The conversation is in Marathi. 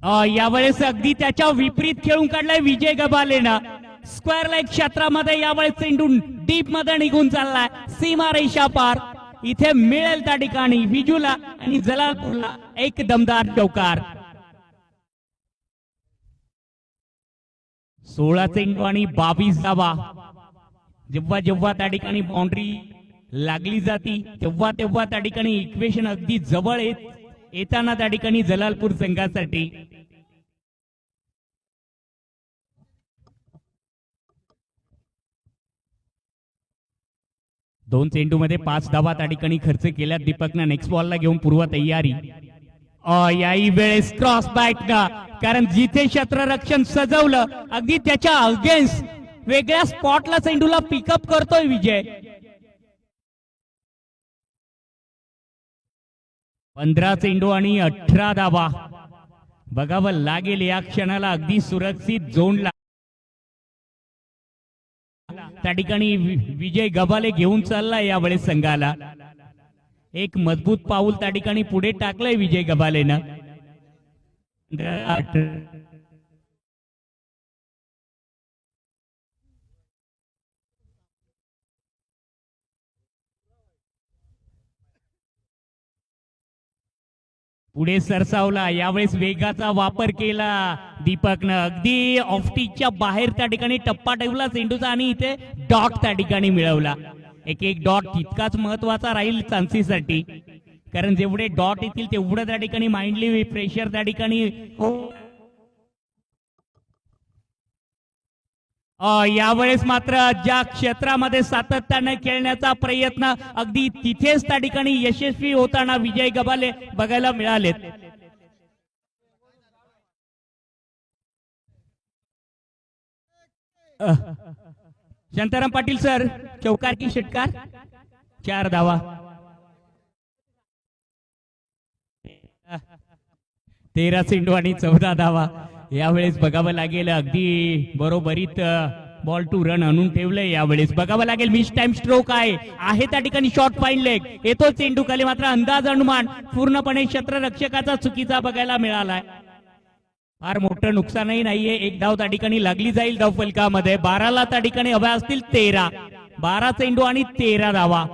यावेळेस अगदी त्याच्या विपरीत खेळून काढलाय विजय गबालेनं. स्क्वेअर लेग क्षेत्रामध्ये यावेळेस चेंडू डीप मध्ये निघून चाललाय, सीमा रेषा पार. इथे मिळेल त्या ठिकाणी विजूला आणि जलालपूरला एक दमदार चौकार. 16 चेंडू आणि 22 धावा. जेव्हा जेव्हा त्या ठिकाणी बाउंड्री लागली जाती तेव्हा तेव्हा त्या ठिकाणी इक्वेशन अगदी जवळ येताना त्या ठिकाणी जलालपूर संघासाठी दोन चेंडूमध्ये 5 धावा त्या ठिकाणी खर्च केल्या दीपकनं. नेक्स्ट बॉलला घेऊन पूर्व तयारी. याही वेळेस क्रॉस बॅट ना, कारण जिथे क्षेत्ररक्षण सजवलं अगदी त्याच्या अगेन्स्ट वेगळ्या स्पॉटला चेंडूला पिकअप करतोय विजय. 15 चेंडू आणि 18 धावा. बघावं लागेल या क्षणाला अगदी सुरक्षित झोनला त्या ठिकाणी विजय गबाले घेऊन चाललाय यावेळेस संघाला. एक मजबूत पाऊल त्या ठिकाणी पुढे टाकलंय विजय गबालेनं. पुढे सरसावला, यावेळेस वेगाचा वापर केला दीपकनं. अगदी ऑफस्टिकच्या बाहेर त्या ठिकाणी टप्पा ठेवला चेंडूचा आणि इथे डॉट त्या ठिकाणी मिळवला. एक डॉट तितकाच महत्वाचा राहील चान्सीसाठी, कारण जेवढे डॉट येतील तेवढं त्या ठिकाणी माइंडली प्रेशर त्या ठिकाणी. यावेळेस मात्र ज्या क्षेत्रामध्ये सातत्याने खेळण्याचा प्रयत्न अगदी तिथेच त्या ठिकाणी यशस्वी होताना विजय गबाले बघायला मिळालेत. शांताराम पाटील सर, चौकार की षटकार? 4 धावा. 13 चेंडू आणि 14 धावा. यावेळेस बघावं लागेल अगदी बरोबरीत बॉल टू रन आणून ठेवलंय. यावेळेस बघावं लागेल मिस टाइम स्ट्रोक आहे त्या ठिकाणी. शॉर्ट फाईन लेग येतो चेंडू खाली, मात्र अंदाज अनुमान पूर्णपणे क्षेत्ररक्षकाचा चुकीचा बघायला मिळालाय. फार मोठं नुकसानही नाहीये. एक धाव त्या ठिकाणी लागली जाईल धाव फलकामध्ये. 12ला त्या ठिकाणी हव्या असतील 13. 12 चेंडू आणि 13 धावा.